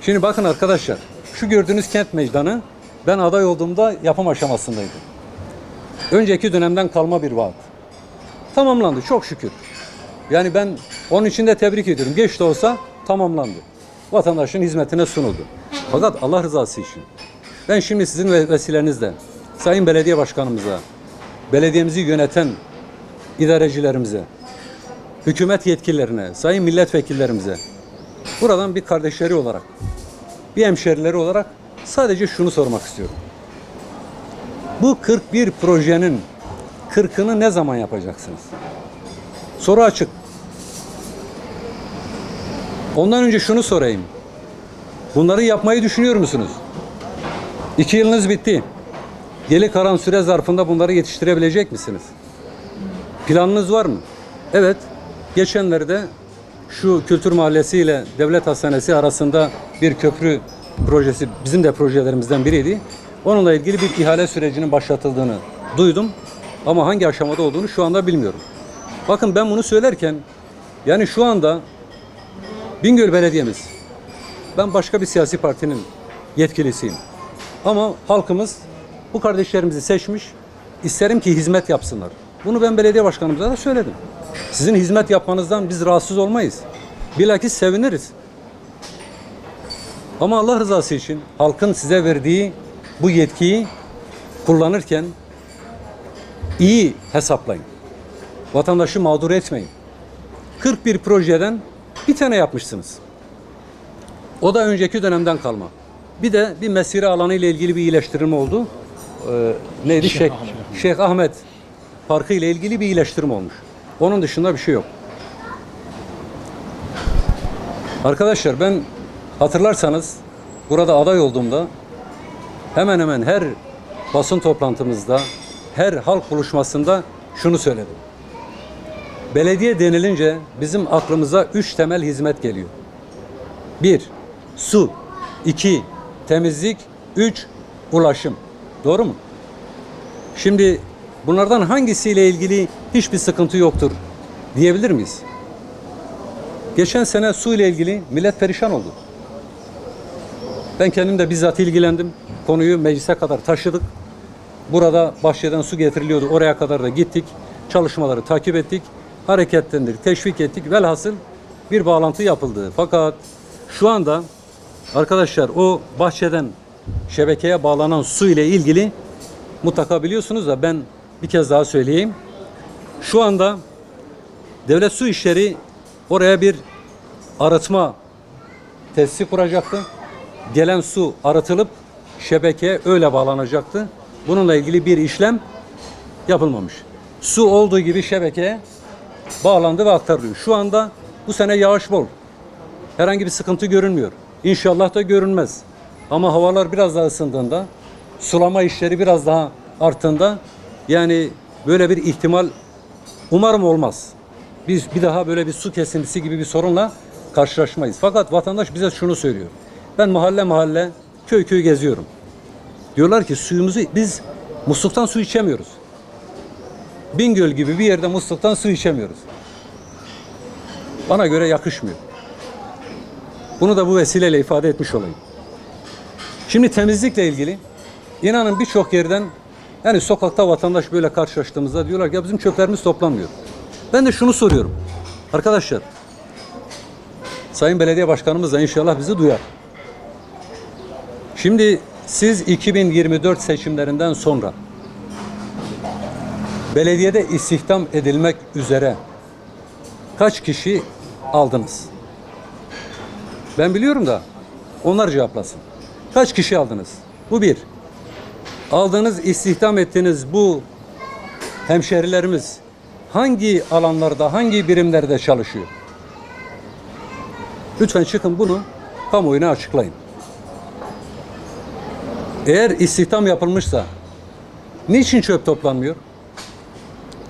Şimdi bakın arkadaşlar. Şu gördüğünüz kent meydanı ben aday olduğumda yapım aşamasındaydı. Önceki dönemden kalma bir vaat. Tamamlandı çok şükür. Yani ben onun için de tebrik ediyorum. Geç de olsa tamamlandı. Vatandaşın hizmetine sunuldu. Fakat Allah rızası için. Ben şimdi sizin vesilenizle Sayın Belediye Başkanımıza, belediyemizi yöneten idarecilerimize, hükümet yetkililerine, sayın milletvekillerimize buradan bir kardeşleri olarak, bir hemşerileri olarak sadece şunu sormak istiyorum. Bu 41 projenin 40'ını ne zaman yapacaksınız? Soru açık. Ondan önce şunu sorayım. Bunları yapmayı düşünüyor musunuz? 2 yılınız bitti. Geri kalan süre zarfında bunları yetiştirebilecek misiniz? Planınız var mı? Evet. Geçenlerde şu Kültür Mahallesi ile Devlet Hastanesi arasında bir köprü projesi bizim de projelerimizden biriydi. Onunla ilgili bir ihale sürecinin başlatıldığını duydum. Ama hangi aşamada olduğunu şu anda bilmiyorum. Bakın ben bunu söylerken yani şu anda Bingöl Belediye'miz, ben başka bir siyasi partinin yetkilisiyim. Ama halkımız bu kardeşlerimizi seçmiş, isterim ki hizmet yapsınlar. Bunu ben belediye başkanımıza da söyledim. Sizin hizmet yapmanızdan biz rahatsız olmayız. Bilakis seviniriz. Ama Allah rızası için halkın size verdiği bu yetkiyi kullanırken iyi hesaplayın. Vatandaşı mağdur etmeyin. 41 projeden bir tane yapmışsınız. O da önceki dönemden kalma. Bir de bir mesire alanı ile ilgili bir iyileştirme oldu. Neydi? Şeyh Ahmet Parkı ile ilgili bir iyileştirme olmuş. Onun dışında bir şey yok. Arkadaşlar ben hatırlarsanız burada aday olduğumda hemen hemen her basın toplantımızda, her halk buluşmasında şunu söyledim. Belediye denilince bizim aklımıza 3 temel hizmet geliyor. 1. Su. 2. Temizlik. 3. Ulaşım. Doğru mu? Şimdi bunlardan hangisiyle ilgili hiçbir sıkıntı yoktur diyebilir miyiz? Geçen sene su ile ilgili millet perişan oldu. Ben kendim de bizzat ilgilendim. Konuyu meclise kadar taşıdık. Burada Bahçe'den su getiriliyordu. Oraya kadar da gittik. Çalışmaları takip ettik. Hareketlendirdik, teşvik ettik. Velhasıl bir bağlantı yapıldı. Fakat şu anda arkadaşlar o Bahçe'den şebekeye bağlanan su ile ilgili mutlaka biliyorsunuz da ben bir kez daha söyleyeyim. Şu anda Devlet Su İşleri oraya bir arıtma tesisi kuracaktı. Gelen su arıtılıp şebekeye öyle bağlanacaktı. Bununla ilgili bir işlem yapılmamış. Su olduğu gibi şebekeye bağlandı ve aktarılıyor. Şu anda bu sene yağış bol. Herhangi bir sıkıntı görünmüyor. İnşallah da görünmez. Ama havalar biraz daha ısındığında, sulama işleri biraz daha arttığında yani böyle bir ihtimal umarım olmaz. Biz bir daha böyle bir su kesintisi gibi bir sorunla karşılaşmayız. Fakat vatandaş bize şunu söylüyor. Ben mahalle mahalle, köy köy geziyorum. Diyorlar ki suyumuzu biz musluktan su içemiyoruz. Bingöl gibi bir yerde musluktan su içemiyoruz. Bana göre yakışmıyor. Bunu da bu vesileyle ifade etmiş olayım. Şimdi temizlikle ilgili inanın birçok yerden yani sokakta vatandaş böyle karşılaştığımızda diyorlar ki ya bizim çöplerimiz toplanmıyor. Ben de şunu soruyorum. Arkadaşlar Sayın Belediye Başkanımız da inşallah bizi duyar. Şimdi siz 2024 seçimlerinden sonra belediyede istihdam edilmek üzere kaç kişi aldınız? Ben biliyorum da onlar cevaplasın. Kaç kişi aldınız? Bu bir. Aldığınız, istihdam ettiğiniz bu hemşerilerimiz hangi alanlarda, hangi birimlerde çalışıyor? Lütfen çıkın bunu kamuoyuna açıklayın. Eğer istihdam yapılmışsa niçin çöp toplanmıyor?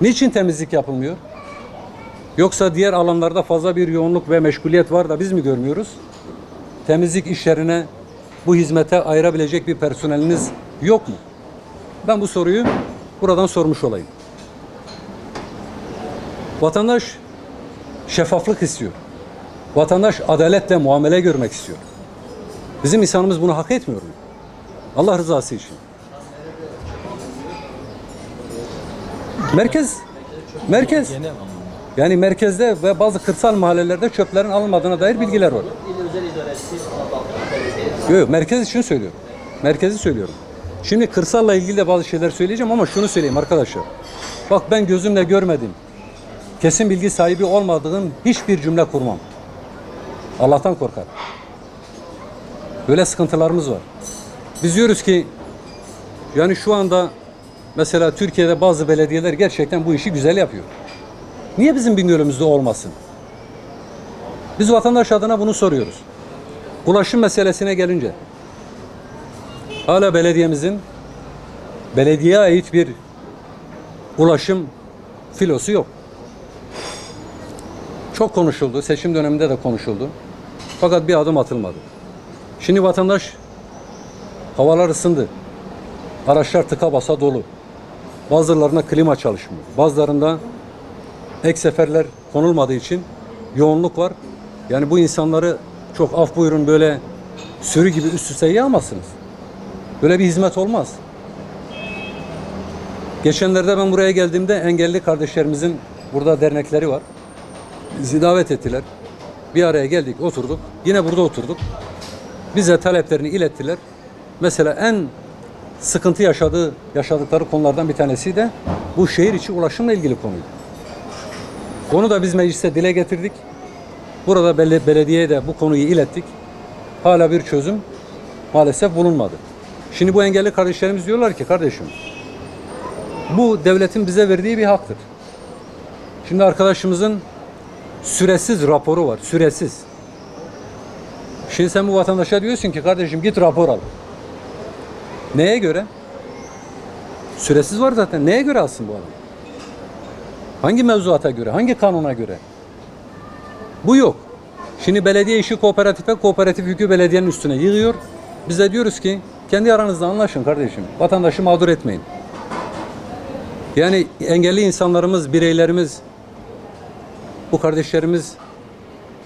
Niçin temizlik yapılmıyor? Yoksa diğer alanlarda fazla bir yoğunluk ve meşguliyet var da biz mi görmüyoruz? Temizlik işlerine bu hizmete ayırabilecek bir personeliniz yok mu? Ben bu soruyu buradan sormuş olayım. Vatandaş şeffaflık istiyor. Vatandaş adaletle muamele görmek istiyor. Bizim insanımız bunu hak etmiyor mu? Allah rızası için. Merkez. Yani merkezde ve bazı kırsal mahallelerde çöplerin alınmadığına dair bilgiler var. Yok, merkez için söylüyorum. Merkezi söylüyorum. Şimdi kırsalla ilgili de bazı şeyler söyleyeceğim ama şunu söyleyeyim arkadaşlar. Bak ben gözümle görmedim. Kesin bilgi sahibi olmadığım hiçbir cümle kurmam. Allah'tan korkar. Böyle sıkıntılarımız var. Biz diyoruz ki yani şu anda mesela Türkiye'de bazı belediyeler gerçekten bu işi güzel yapıyor. Niye bizim Bingöl'ümüzde olmasın? Biz vatandaş adına bunu soruyoruz. Ulaşım meselesine gelince hala belediyeye ait bir ulaşım filosu yok. Çok konuşuldu. Seçim döneminde de konuşuldu. Fakat bir adım atılmadı. Şimdi vatandaş havalar ısındı. Araçlar tıka basa dolu. Bazılarına klima çalışmıyor. Bazılarında ek seferler konulmadığı için yoğunluk var. Yani bu insanları çok af buyurun böyle sürü gibi üst üste yığamazsınız. Böyle bir hizmet olmaz. Geçenlerde ben buraya geldiğimde engelli kardeşlerimizin burada dernekleri var. Bizi davet ettiler. Bir araya geldik, oturduk. Yine burada oturduk. Bize taleplerini ilettiler. Mesela en sıkıntı yaşadıkları konulardan bir tanesi de bu şehir içi ulaşımla ilgili konuydu. Onu da biz mecliste dile getirdik. Burada belediyeye de bu konuyu ilettik. Hala bir çözüm maalesef bulunmadı. Şimdi bu engelli kardeşlerimiz diyorlar ki kardeşim bu devletin bize verdiği bir haktır. Şimdi arkadaşımızın süresiz raporu var. Süresiz. Şimdi sen bu vatandaşa diyorsun ki kardeşim git rapor al. Neye göre? Süresiz var zaten. Neye göre alsın bu adam? Hangi mevzuata göre? Hangi kanuna göre? Bu yok. Şimdi belediye işi kooperatife, kooperatif yükü belediyenin üstüne yığıyor. Biz de diyoruz ki kendi aranızda anlaşın kardeşim. Vatandaşı mağdur etmeyin. Yani engelli insanlarımız, bireylerimiz, bu kardeşlerimiz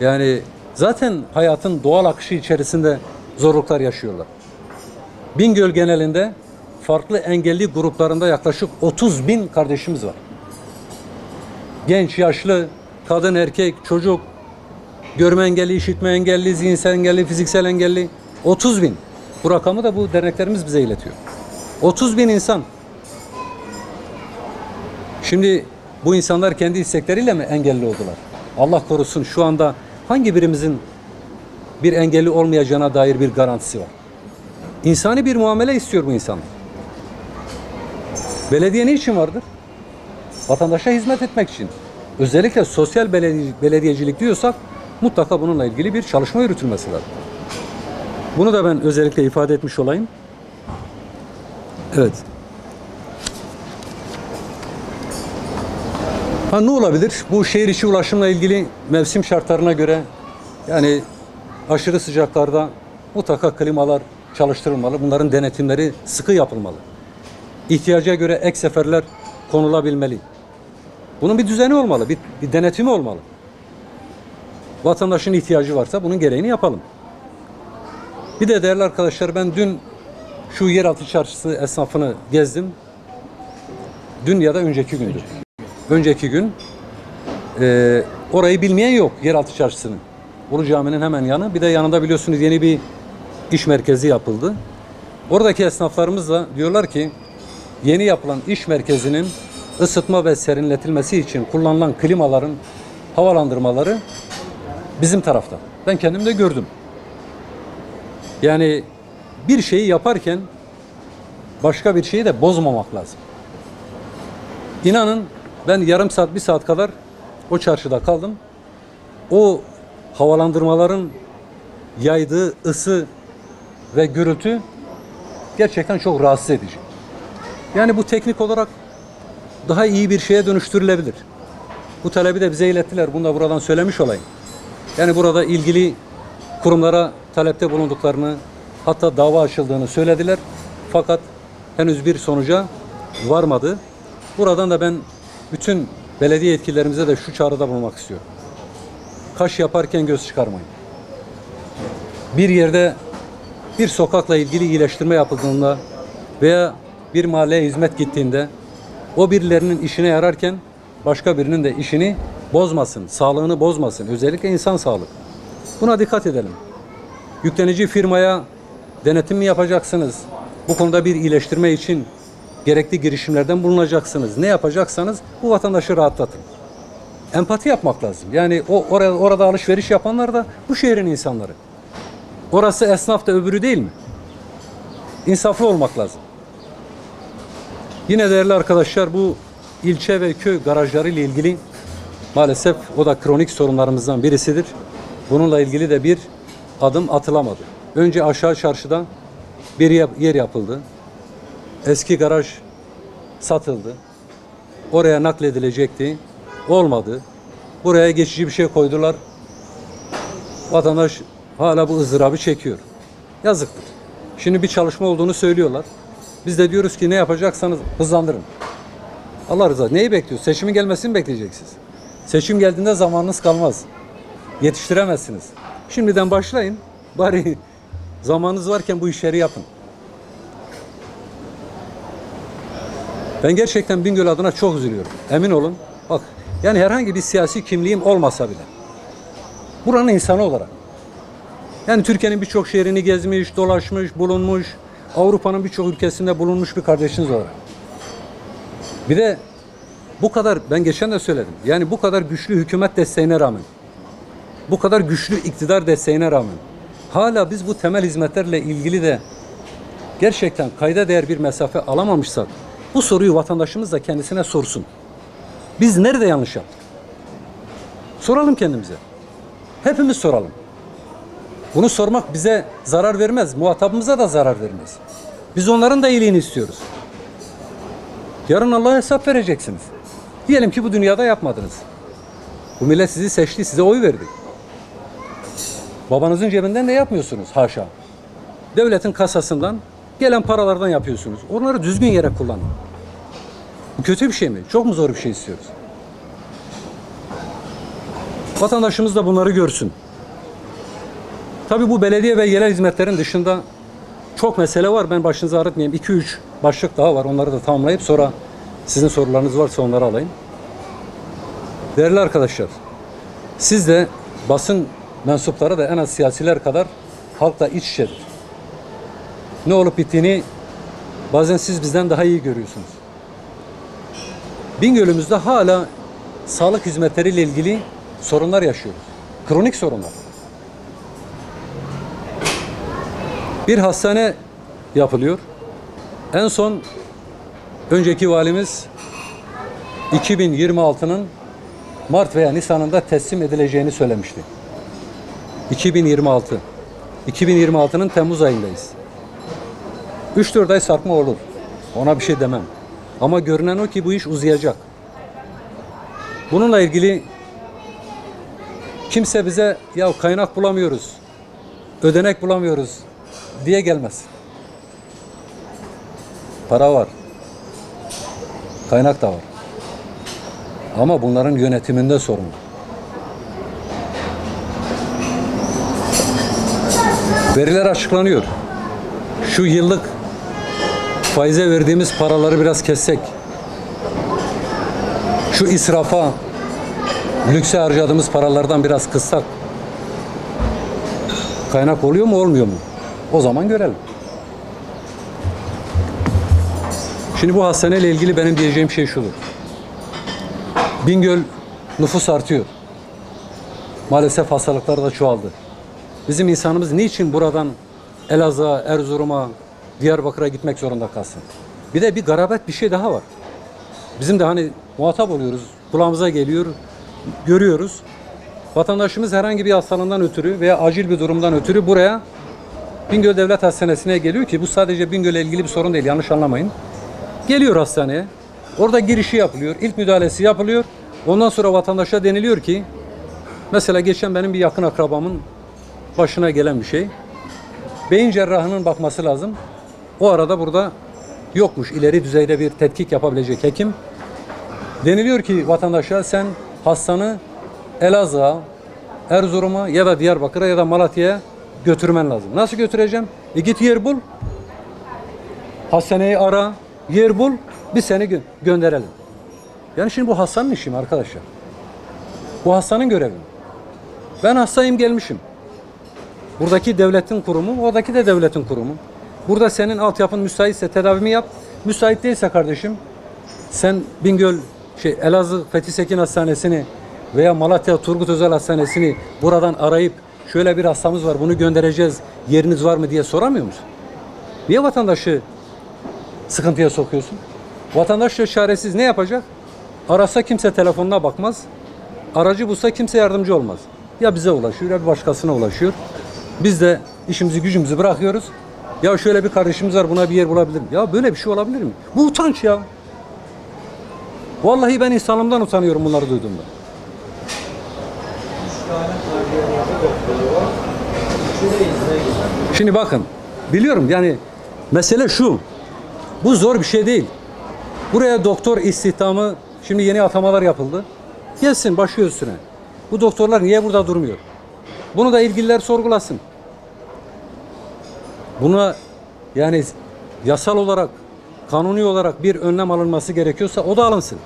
yani zaten hayatın doğal akışı içerisinde zorluklar yaşıyorlar. Bingöl genelinde farklı engelli gruplarında yaklaşık 30.000 kardeşimiz var. Genç, yaşlı, kadın, erkek, çocuk, görme engelli, işitme engelli, zihinsel engelli, fiziksel engelli 30.000. Bu rakamı da bu derneklerimiz bize iletiyor. 30.000 insan. Şimdi bu insanlar kendi istekleriyle mi engelli oldular? Allah korusun şu anda hangi birimizin bir engelli olmayacağına dair bir garantisi var? İnsani bir muamele istiyor bu insanlar. Belediye ne için vardır? Vatandaşa hizmet etmek için. Özellikle sosyal belediyecilik diyorsak mutlaka bununla ilgili bir çalışma yürütülmesi lazım. Bunu da ben özellikle ifade etmiş olayım. Evet. Ne olabilir? Bu şehir içi ulaşımla ilgili mevsim şartlarına göre yani aşırı sıcaklarda mutlaka klimalar çalıştırılmalı. Bunların denetimleri sıkı yapılmalı. İhtiyaca göre ek seferler konulabilmeli. Bunun bir düzeni olmalı, bir denetimi olmalı. Vatandaşın ihtiyacı varsa bunun gereğini yapalım. Bir de değerli arkadaşlar ben dün şu yeraltı çarşısı esnafını gezdim. Dün ya da önceki gündü. Önceki gün orayı bilmeyen yok yeraltı çarşısının. Ulu Cami'nin hemen yanı. Bir de yanında biliyorsunuz yeni bir iş merkezi yapıldı. Oradaki esnaflarımız da diyorlar ki yeni yapılan iş merkezinin ısıtma ve serinletilmesi için kullanılan klimaların havalandırmaları bizim tarafta. Ben kendim de gördüm. Yani bir şeyi yaparken başka bir şeyi de bozmamak lazım. İnanın ben yarım saat, bir saat kadar o çarşıda kaldım. O havalandırmaların yaydığı ısı ve gürültü gerçekten çok rahatsız edici. Yani bu teknik olarak daha iyi bir şeye dönüştürülebilir. Bu talebi de bize ilettiler. Bunu da buradan söylemiş olayım. Yani burada ilgili kurumlara talepte bulunduklarını, hatta dava açıldığını söylediler. Fakat henüz bir sonuca varmadı. Buradan da ben bütün belediye yetkililerimize de şu çağrıda bulunmak istiyorum. Kaş yaparken göz çıkarmayın. Bir yerde bir sokakla ilgili iyileştirme yapıldığında veya bir mahalleye hizmet gittiğinde o birilerinin işine yararken başka birinin de işini bozmasın, sağlığını bozmasın. Özellikle insan sağlığı. Buna dikkat edelim. Yüklenici firmaya denetim mi yapacaksınız? Bu konuda bir iyileştirme için gerekli girişimlerden bulunacaksınız. Ne yapacaksanız bu vatandaşı rahatlatın. Empati yapmak lazım. Yani orada alışveriş yapanlar da bu şehrin insanları. Orası esnaf da öbürü değil mi? İnsaflı olmak lazım. Yine değerli arkadaşlar, bu ilçe ve köy garajları ile ilgili maalesef o da kronik sorunlarımızdan birisidir. Bununla ilgili de bir adım atılamadı. Önce aşağı çarşıda bir yer yapıldı. Eski garaj satıldı. Oraya nakledilecekti. Olmadı. Buraya geçici bir şey koydular. Vatandaş hala bu ızdırabı çekiyor. Yazıktır. Şimdi bir çalışma olduğunu söylüyorlar. Biz de diyoruz ki ne yapacaksanız hızlandırın. Allah rızası. Neyi bekliyorsunuz? Seçimin gelmesini mi bekleyeceksiniz? Seçim geldiğinde zamanınız kalmaz. Yetiştiremezsiniz. Şimdiden başlayın. Bari zamanınız varken bu işleri yapın. Ben gerçekten Bingöl adına çok üzülüyorum. Emin olun. Bak, yani herhangi bir siyasi kimliğim olmasa bile. Buranın insanı olarak. Yani Türkiye'nin birçok şehrini gezmiş, dolaşmış, bulunmuş. Avrupa'nın birçok ülkesinde bulunmuş bir kardeşiniz olarak. Bir de bu kadar, ben geçen de söyledim. Yani bu kadar güçlü hükümet desteğine rağmen, bu kadar güçlü iktidar desteğine rağmen hala biz bu temel hizmetlerle ilgili de gerçekten kayda değer bir mesafe alamamışsak bu soruyu vatandaşımız da kendisine sorsun. Biz nerede yanlış yaptık? Soralım kendimize. Hepimiz soralım. Bunu sormak bize zarar vermez. Muhatabımıza da zarar vermez. Biz onların da iyiliğini istiyoruz. Yarın Allah'a hesap vereceksiniz. Diyelim ki bu dünyada yapmadınız. Bu millet sizi seçti, size oy verdi. Babanızın cebinden de yapmıyorsunuz, haşa. Devletin kasasından gelen paralardan yapıyorsunuz. Onları düzgün yere kullanın. Bu kötü bir şey mi? Çok mu zor bir şey istiyoruz? Vatandaşımız da bunları görsün. Tabii bu belediye ve yerel hizmetlerin dışında çok mesele var. Ben başınızı ağrıtmayayım. 2-3 başlık daha var. Onları da tamamlayıp sonra sizin sorularınız varsa onları alayım. Değerli arkadaşlar, siz de basın mensupları da en az siyasiler kadar halkla iç içedir. Ne olup bittiğini bazen siz bizden daha iyi görüyorsunuz. Bingöl'ümüzde hala sağlık hizmetleriyle ilgili sorunlar yaşıyoruz. Kronik sorunlar. Bir hastane yapılıyor. En son önceki valimiz 2026'nın Mart veya Nisan'ında teslim edileceğini söylemişti. 2026. 2026'nın Temmuz ayındayız. 3-4 ay sarkma olur. Ona bir şey demem. Ama görünen o ki bu iş uzayacak. Bununla ilgili kimse bize ya kaynak bulamıyoruz, ödenek bulamıyoruz diye gelmez. Para var. Kaynak da var. Ama bunların yönetiminde sorun var. Veriler açıklanıyor. Şu yıllık faize verdiğimiz paraları biraz kessek, şu israfa, lükse harcadığımız paralardan biraz kıssak, kaynak oluyor mu olmuyor mu? O zaman görelim. Şimdi bu hastaneyle ilgili benim diyeceğim şey şudur. Bingöl nüfus artıyor. Maalesef hastalıklar da çoğaldı. Bizim insanımız niçin buradan Elazığ'a, Erzurum'a, Diyarbakır'a gitmek zorunda kalsın? Bir de bir garabet bir şey daha var. Bizim de hani muhatap oluyoruz, kulağımıza geliyor, görüyoruz. Vatandaşımız herhangi bir hastalığından ötürü veya acil bir durumdan ötürü buraya Bingöl Devlet Hastanesi'ne geliyor ki bu sadece Bingöl'le ilgili bir sorun değil, yanlış anlamayın. Geliyor hastaneye, orada girişi yapılıyor, ilk müdahalesi yapılıyor. Ondan sonra vatandaşa deniliyor ki, mesela geçen benim bir yakın akrabamın başına gelen bir şey. Beyin cerrahının bakması lazım. O arada burada yokmuş, ileri düzeyde bir tetkik yapabilecek hekim. Deniliyor ki vatandaşa sen hastanı Elazığ'a, Erzurum'a ya da Diyarbakır'a ya da Malatya'ya götürmen lazım. Nasıl götüreceğim? Git yer bul. Hastaneyi ara, yer bul, biz seni gönderelim. Yani şimdi bu hastanın işi mi arkadaşlar? Bu hastanın görevi mi? Ben hastayım gelmişim. Buradaki devletin kurumu, oradaki de devletin kurumu. Burada senin altyapın müsaitse tedavimi yap. Müsait değilse kardeşim, sen Bingöl, Elazığ Fethi Sekin Hastanesi'ni veya Malatya Turgut Özal Hastanesi'ni buradan arayıp şöyle bir hastamız var, bunu göndereceğiz, yeriniz var mı diye soramıyor musun? Niye vatandaşı sıkıntıya sokuyorsun? Vatandaş da çaresiz ne yapacak? Arasa kimse telefonuna bakmaz. Aracı bulsa kimse yardımcı olmaz. Ya bize ulaşıyor ya bir başkasına ulaşıyor. Biz de işimizi gücümüzü bırakıyoruz. Ya şöyle bir kardeşimiz var, buna bir yer bulabilir mi? Ya böyle bir şey olabilir mi? Bu utanç ya. Vallahi ben insanlığımdan utanıyorum bunları duyduğumda. Şimdi bakın, biliyorum yani mesele şu. Bu zor bir şey değil. Buraya doktor istihdamı, şimdi yeni atamalar yapıldı. Gelsin başı üstüne. Bu doktorlar niye burada durmuyor? Bunu da ilgililer sorgulasın. Buna yani yasal olarak, kanuni olarak bir önlem alınması gerekiyorsa o da alınsın.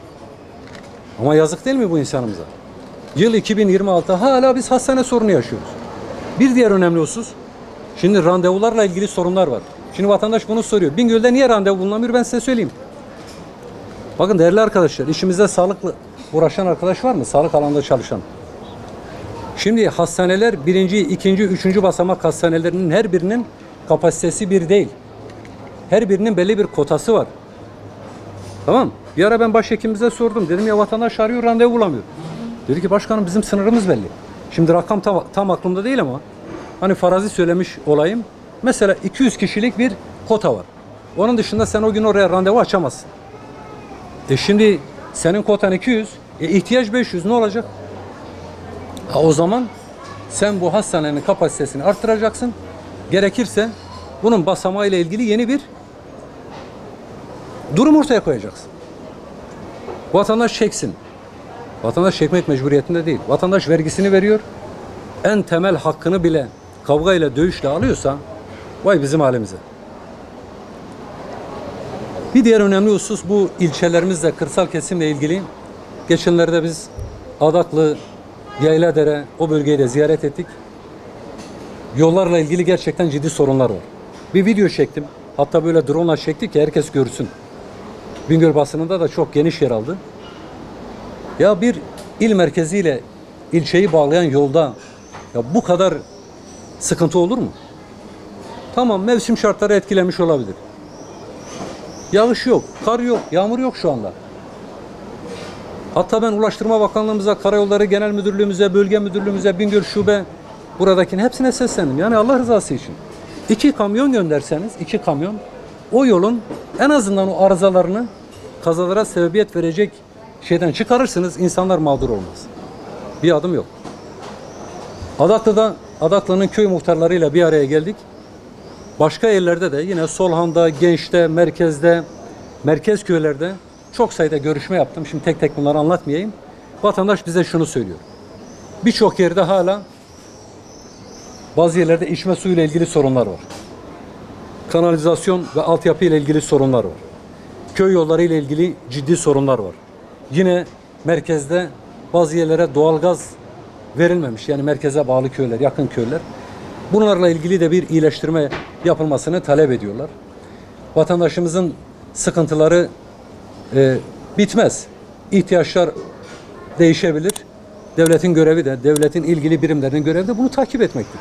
Ama yazık değil mi bu insanımıza? Yıl 2026, hala biz hastane sorunu yaşıyoruz. Bir diğer önemli husus, şimdi randevularla ilgili sorunlar var. Şimdi vatandaş bunu soruyor. Bingöl'de niye randevu bulunamıyor, ben size söyleyeyim. Bakın değerli arkadaşlar, işimizde sağlıkla uğraşan arkadaş var mı? Sağlık alanında çalışan. Şimdi hastaneler birinci, ikinci, üçüncü basamak hastanelerinin her birinin kapasitesi bir değil. Her birinin belli bir kotası var. Tamam. Bir ara ben başhekimimize sordum. Dedim ya vatandaş arıyor, randevu bulamıyor. Dedi ki başkanım bizim sınırımız belli. Şimdi rakam tam aklımda değil ama hani farazi söylemiş olayım. Mesela 200 kişilik bir kota var. Onun dışında sen o gün oraya randevu açamazsın. Şimdi senin kotan 200, ihtiyaç 500, ne olacak? O zaman sen bu hastanenin kapasitesini arttıracaksın. Gerekirse bunun basamağı ile ilgili yeni bir durum ortaya koyacaksın. Vatandaş çeksin. Vatandaş çekmek mecburiyetinde değil. Vatandaş vergisini veriyor. En temel hakkını bile kavgayla, dövüşle alıyorsa vay bizim halimize. Bir diğer önemli husus bu ilçelerimizle, kırsal kesimle ilgili. Geçenlerde biz Adaklı, Yayladere, o bölgeyi de ziyaret ettik. Yollarla ilgili gerçekten ciddi sorunlar var. Bir video çektim. Hatta böyle drone'la çektik ki herkes görsün. Bingöl basınında da çok geniş yer aldı. Ya bir il merkeziyle ilçeyi bağlayan yolda ya bu kadar sıkıntı olur mu? Tamam, mevsim şartları etkilemiş olabilir. Yağış yok, kar yok, yağmur yok şu anda. Hatta ben Ulaştırma Bakanlığımıza, Karayolları Genel Müdürlüğümüze, Bölge Müdürlüğümüze, Bingöl Şube buradakinin hepsine seslendim. Yani Allah rızası için. 2 kamyon gönderseniz, 2 kamyon o yolun en azından o arızalarını, kazalara sebebiyet verecek şeyden çıkarırsınız, insanlar mağdur olmaz. Bir adım yok. Adaklı'nın köy muhtarlarıyla bir araya geldik. Başka yerlerde de yine Solhan'da, Genç'te, merkezde, merkez köylerde çok sayıda görüşme yaptım. Şimdi tek tek bunları anlatmayayım. Vatandaş bize şunu söylüyor. Birçok yerde hala bazı yerlerde içme suyu ile ilgili sorunlar var. Kanalizasyon ve altyapı ile ilgili sorunlar var. Köy yolları ile ilgili ciddi sorunlar var. Yine merkezde bazı yerlere doğalgaz verilmemiş. Yani merkeze bağlı köyler, yakın köyler. Bunlarla ilgili de bir iyileştirme yapılmasını talep ediyorlar. Vatandaşımızın sıkıntıları bitmez. İhtiyaçlar değişebilir. Devletin görevi de, devletin ilgili birimlerinin görevi de bunu takip etmektir.